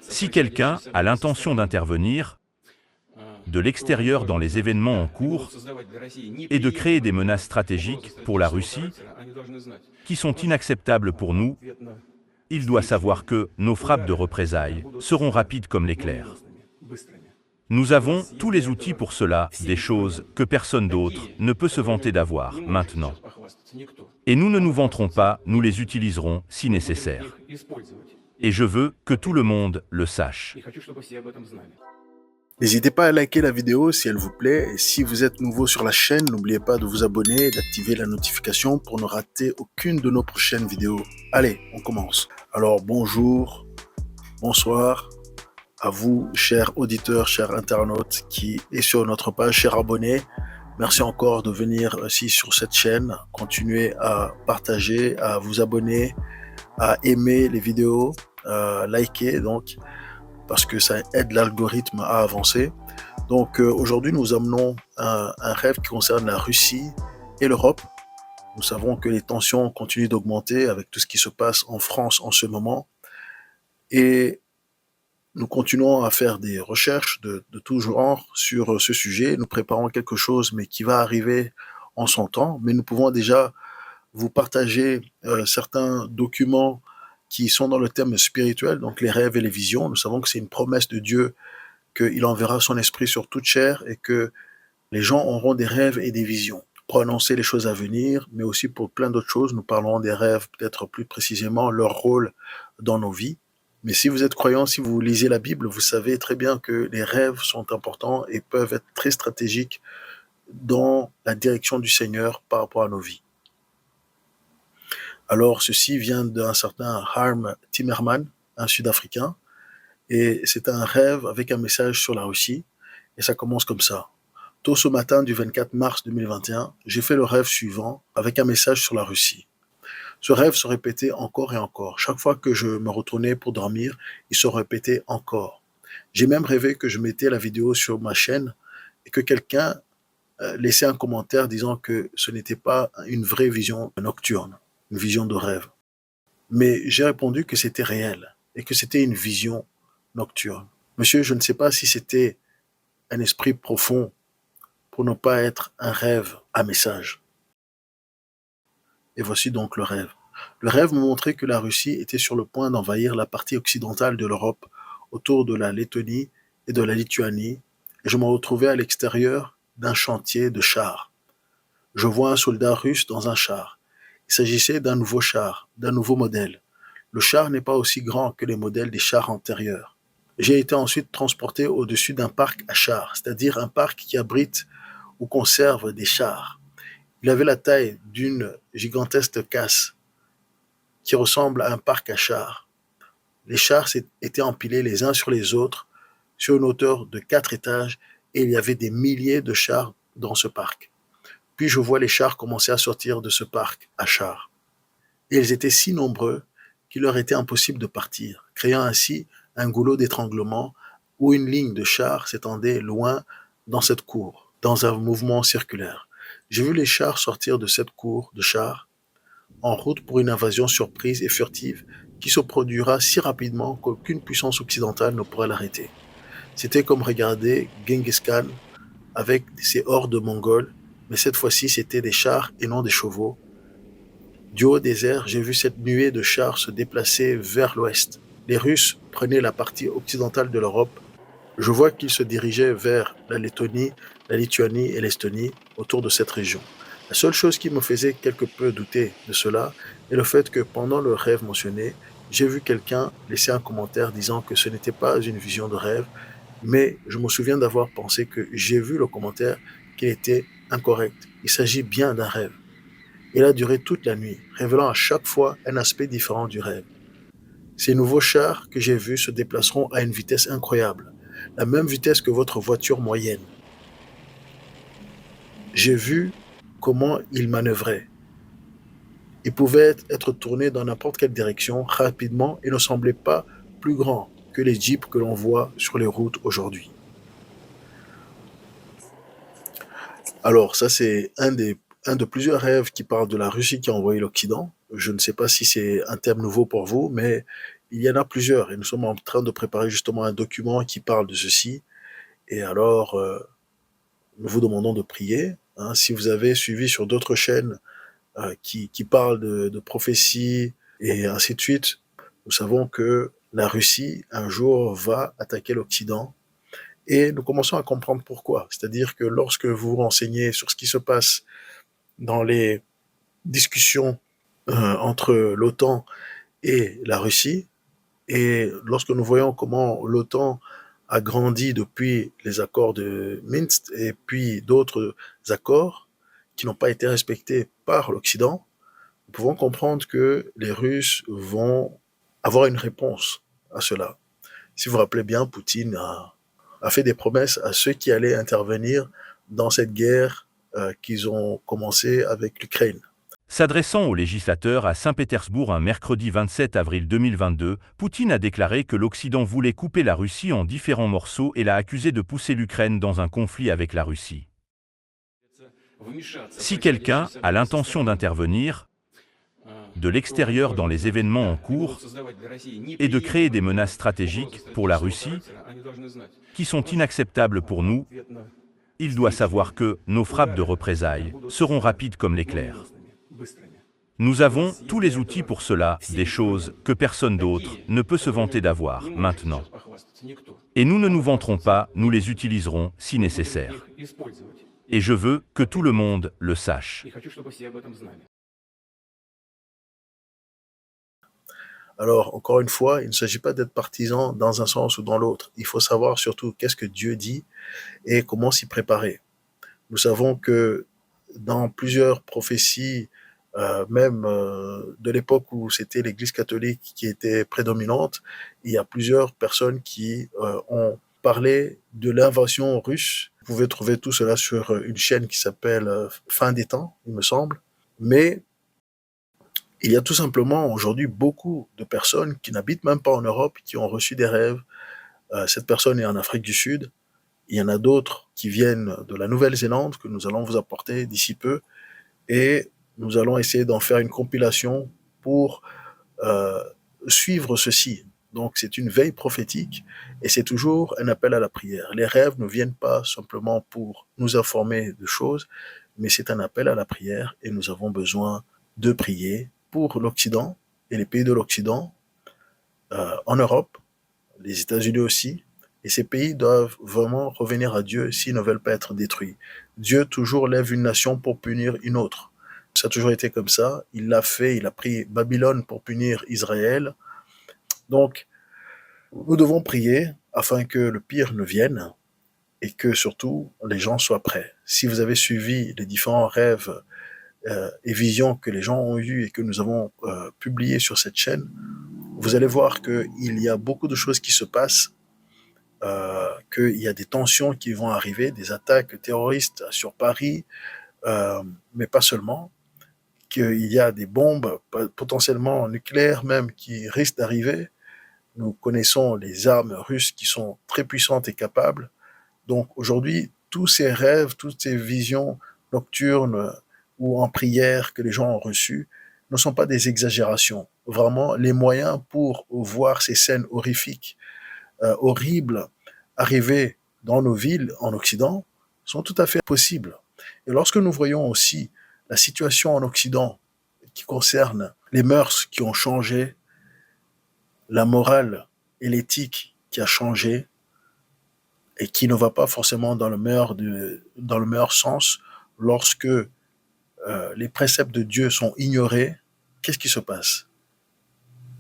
Si quelqu'un a l'intention d'intervenir de l'extérieur dans les événements en cours et de créer des menaces stratégiques pour la Russie qui sont inacceptables pour nous, il doit savoir que nos frappes de représailles seront rapides comme l'éclair. Nous avons tous les outils pour cela, des choses que personne d'autre ne peut se vanter d'avoir maintenant. Et nous ne nous vanterons pas, nous les utiliserons si nécessaire. Et je veux que tout le monde le sache. N'hésitez pas à liker la vidéo si elle vous plaît. Et si vous êtes nouveau sur la chaîne, n'oubliez pas de vous abonner et d'activer la notification pour ne rater aucune de nos prochaines vidéos. Allez, on commence. Alors bonjour, bonsoir à vous, chers auditeurs, chers internautes qui est sur notre page, chers abonnés. Merci encore de venir aussi sur cette chaîne. Continuez à partager, à vous abonner, à aimer les vidéos, liker donc, parce que ça aide l'algorithme à avancer. Donc aujourd'hui, nous amenons un rêve qui concerne la Russie et l'Europe. Nous savons que les tensions continuent d'augmenter avec tout ce qui se passe en France en ce moment. Et nous continuons à faire des recherches de tout genre sur ce sujet. Nous préparons quelque chose, mais qui va arriver en son temps. Mais nous pouvons déjà vous partager certains documents qui sont dans le thème spirituel, donc les rêves et les visions. Nous savons que c'est une promesse de Dieu qu'il enverra son esprit sur toute chair et que les gens auront des rêves et des visions pour annoncer les choses à venir, mais aussi pour plein d'autres choses. Nous parlerons des rêves, peut-être plus précisément, leur rôle dans nos vies. Mais si vous êtes croyant, si vous lisez la Bible, vous savez très bien que les rêves sont importants et peuvent être très stratégiques dans la direction du Seigneur par rapport à nos vies. Alors, ceci vient d'un certain Harm Timmerman, un Sud-Africain, et c'est un rêve avec un message sur la Russie, et ça commence comme ça. Tôt ce matin du 24 mars 2021, j'ai fait le rêve suivant avec un message sur la Russie. Ce rêve se répétait encore et encore. Chaque fois que je me retournais pour dormir, il se répétait encore. J'ai même rêvé que je mettais la vidéo sur ma chaîne et que quelqu'un laissait un commentaire disant que ce n'était pas une vraie vision nocturne, une vision de rêve. Mais j'ai répondu que c'était réel et que c'était une vision nocturne. Monsieur, je ne sais pas si c'était un esprit profond pour ne pas être un rêve à message. Et voici donc le rêve. Le rêve me montrait que la Russie était sur le point d'envahir la partie occidentale de l'Europe, autour de la Lettonie et de la Lituanie, et je me retrouvais à l'extérieur d'un chantier de chars. Je vois un soldat russe dans un char. Il s'agissait d'un nouveau char, d'un nouveau modèle. Le char n'est pas aussi grand que les modèles des chars antérieurs. J'ai été ensuite transporté au-dessus d'un parc à chars, c'est-à-dire un parc qui abrite ou conserve des chars. Il avait la taille d'une gigantesque casse qui ressemble à un parc à chars. Les chars étaient empilés les uns sur les autres sur une hauteur de 4 étages et il y avait des milliers de chars dans ce parc. Puis je vois les chars commencer à sortir de ce parc à chars. Et ils étaient si nombreux qu'il leur était impossible de partir, créant ainsi un goulot d'étranglement où une ligne de chars s'étendait loin dans cette cour, dans un mouvement circulaire. J'ai vu les chars sortir de cette cour de chars en route pour une invasion surprise et furtive qui se produira si rapidement qu'aucune puissance occidentale ne pourra l'arrêter. C'était comme regarder Genghis Khan avec ses hordes mongoles, mais cette fois-ci c'était des chars et non des chevaux. Du haut des airs, j'ai vu cette nuée de chars se déplacer vers l'ouest. Les Russes prenaient la partie occidentale de l'Europe. Je vois qu'ils se dirigeaient vers la Lettonie, la Lituanie et l'Estonie, autour de cette région. La seule chose qui me faisait quelque peu douter de cela est le fait que pendant le rêve mentionné, j'ai vu quelqu'un laisser un commentaire disant que ce n'était pas une vision de rêve, mais je me souviens d'avoir pensé que j'ai vu le commentaire qu'il était incorrect. Il s'agit bien d'un rêve. Il a duré toute la nuit, révélant à chaque fois un aspect différent du rêve. Ces nouveaux chars que j'ai vus se déplaceront à une vitesse incroyable, la même vitesse que votre voiture moyenne. J'ai vu comment ils manœuvraient. Ils pouvaient être tournés dans n'importe quelle direction rapidement et ne semblaient pas plus grands que les jeeps que l'on voit sur les routes aujourd'hui. Alors ça c'est un de plusieurs rêves qui parle de la Russie qui a envoyé l'Occident. Je ne sais pas si c'est un thème nouveau pour vous, mais il y en a plusieurs et nous sommes en train de préparer justement un document qui parle de ceci. Et alors, nous vous demandons de prier. Hein. Si vous avez suivi sur d'autres chaînes qui parlent de prophéties et ainsi de suite, nous savons que la Russie, un jour, va attaquer l'Occident. Et nous commençons à comprendre pourquoi. C'est-à-dire que lorsque vous vous renseignez sur ce qui se passe dans les discussions entre l'OTAN et la Russie, et lorsque nous voyons comment l'OTAN a grandi depuis les accords de Minsk et puis d'autres accords qui n'ont pas été respectés par l'Occident, nous pouvons comprendre que les Russes vont avoir une réponse à cela. Si vous vous rappelez bien, Poutine a fait des promesses à ceux qui allaient intervenir dans cette guerre qu'ils ont commencé avec l'Ukraine. S'adressant aux législateurs à Saint-Pétersbourg un mercredi 27 avril 2022, Poutine a déclaré que l'Occident voulait couper la Russie en différents morceaux et l'a accusé de pousser l'Ukraine dans un conflit avec la Russie. Si quelqu'un a l'intention d'intervenir de l'extérieur dans les événements en cours et de créer des menaces stratégiques pour la Russie qui sont inacceptables pour nous, il doit savoir que nos frappes de représailles seront rapides comme l'éclair. Nous avons tous les outils pour cela, des choses que personne d'autre ne peut se vanter d'avoir maintenant. Et nous ne nous vanterons pas, nous les utiliserons si nécessaire. Et je veux que tout le monde le sache. Alors, encore une fois, il ne s'agit pas d'être partisan dans un sens ou dans l'autre. Il faut savoir surtout qu'est-ce que Dieu dit et comment s'y préparer. Nous savons que dans plusieurs prophéties, même de l'époque où c'était l'Église catholique qui était prédominante, il y a plusieurs personnes qui ont parlé de l'invasion russe. Vous pouvez trouver tout cela sur une chaîne qui s'appelle Fin des temps, il me semble. Mais il y a tout simplement aujourd'hui beaucoup de personnes qui n'habitent même pas en Europe, qui ont reçu des rêves. Cette personne est en Afrique du Sud. Il y en a d'autres qui viennent de la Nouvelle-Zélande que nous allons vous apporter d'ici peu. Et nous allons essayer d'en faire une compilation pour euh, suivre ceci. Donc c'est une veille prophétique et c'est toujours un appel à la prière. Les rêves ne viennent pas simplement pour nous informer de choses, mais c'est un appel à la prière et nous avons besoin de prier pour l'Occident et les pays de l'Occident, en Europe, les États-Unis aussi. Et ces pays doivent vraiment revenir à Dieu s'ils ne veulent pas être détruits. Dieu toujours lève une nation pour punir une autre. Ça a toujours été comme ça. Il l'a fait, il a pris Babylone pour punir Israël. Donc, nous devons prier afin que le pire ne vienne et que surtout les gens soient prêts. Si vous avez suivi les différents rêves et visions que les gens ont eues et que nous avons publiés sur cette chaîne, vous allez voir qu'il y a beaucoup de choses qui se passent, qu'il y a des tensions qui vont arriver, des attaques terroristes sur Paris, mais pas seulement, qu'il y a des bombes potentiellement nucléaires même qui risquent d'arriver. Nous connaissons les armes russes qui sont très puissantes et capables. Donc aujourd'hui, tous ces rêves, toutes ces visions nocturnes ou en prière que les gens ont reçues ne sont pas des exagérations. Vraiment, les moyens pour voir ces scènes horrifiques, horribles, arriver dans nos villes en Occident sont tout à fait possibles. Et lorsque nous voyons aussi la situation en Occident qui concerne les mœurs qui ont changé, la morale et l'éthique qui a changé et qui ne va pas forcément dans le meilleur sens lorsque les préceptes de Dieu sont ignorés, qu'est-ce qui se passe?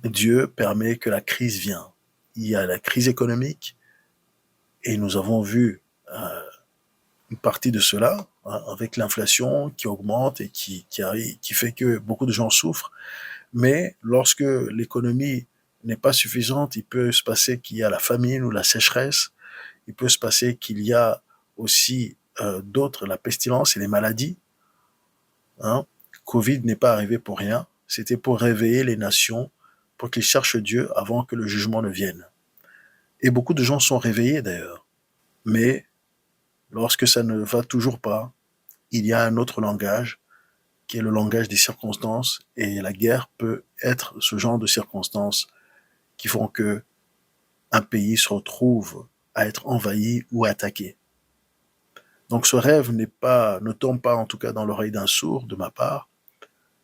Dieu permet que la crise vienne. Il y a la crise économique et nous avons vu une partie de cela hein, avec l'inflation qui augmente et qui fait que beaucoup de gens souffrent. Mais lorsque l'économie n'est pas suffisante, il peut se passer qu'il y a la famine ou la sécheresse. Il peut se passer qu'il y a aussi d'autres, la pestilence et les maladies. Hein. Covid n'est pas arrivé pour rien. C'était pour réveiller les nations, pour qu'ils cherchent Dieu avant que le jugement ne vienne. Et beaucoup de gens sont réveillés d'ailleurs. Mais lorsque ça ne va toujours pas, il y a un autre langage qui est le langage des circonstances. Et la guerre peut être ce genre de circonstances qui font que un pays se retrouve à être envahi ou attaqué. Donc ce rêve ne tombe pas en tout cas dans l'oreille d'un sourd de ma part.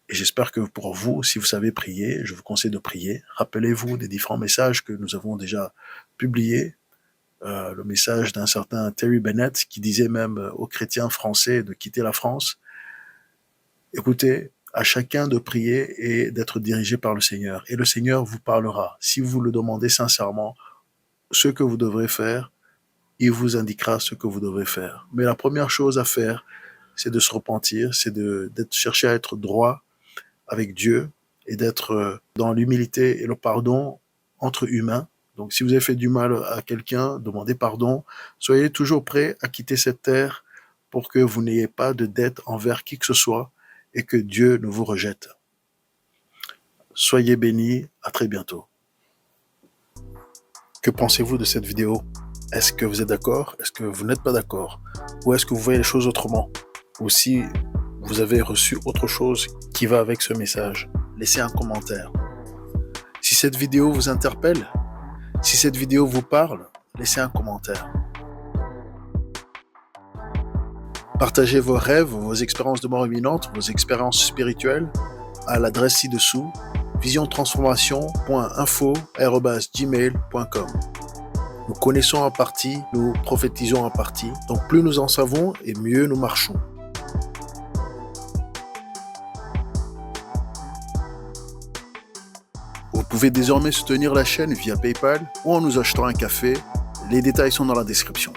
Et j'espère que pour vous, si vous savez prier, je vous conseille de prier. Rappelez-vous des différents messages que nous avons déjà publiés. Le message d'un certain Terry Bennett qui disait même aux chrétiens français de quitter la France. Écoutez, à chacun de prier et d'être dirigé par le Seigneur. Et le Seigneur vous parlera. Si vous le demandez sincèrement, ce que vous devrez faire, il vous indiquera ce que vous devrez faire. Mais la première chose à faire, c'est de se repentir, c'est de chercher à être droit avec Dieu et d'être dans l'humilité et le pardon entre humains. Donc si vous avez fait du mal à quelqu'un, demandez pardon. Soyez toujours prêts à quitter cette terre pour que vous n'ayez pas de dette envers qui que ce soit et que Dieu ne vous rejette. Soyez bénis, à très bientôt. Que pensez-vous de cette vidéo? Est-ce que vous êtes d'accord? Est-ce que vous n'êtes pas d'accord? Ou est-ce que vous voyez les choses autrement? Ou si vous avez reçu autre chose qui va avec ce message, laissez un commentaire. Si cette vidéo vous interpelle, si cette vidéo vous parle, laissez un commentaire. Partagez vos rêves, vos expériences de mort imminente, vos expériences spirituelles à l'adresse ci-dessous, visiontransformation.info@gmail.com. Nous connaissons en partie, nous prophétisons en partie, donc plus nous en savons et mieux nous marchons. Vous pouvez désormais soutenir la chaîne via PayPal ou en nous achetant un café. Les détails sont dans la description.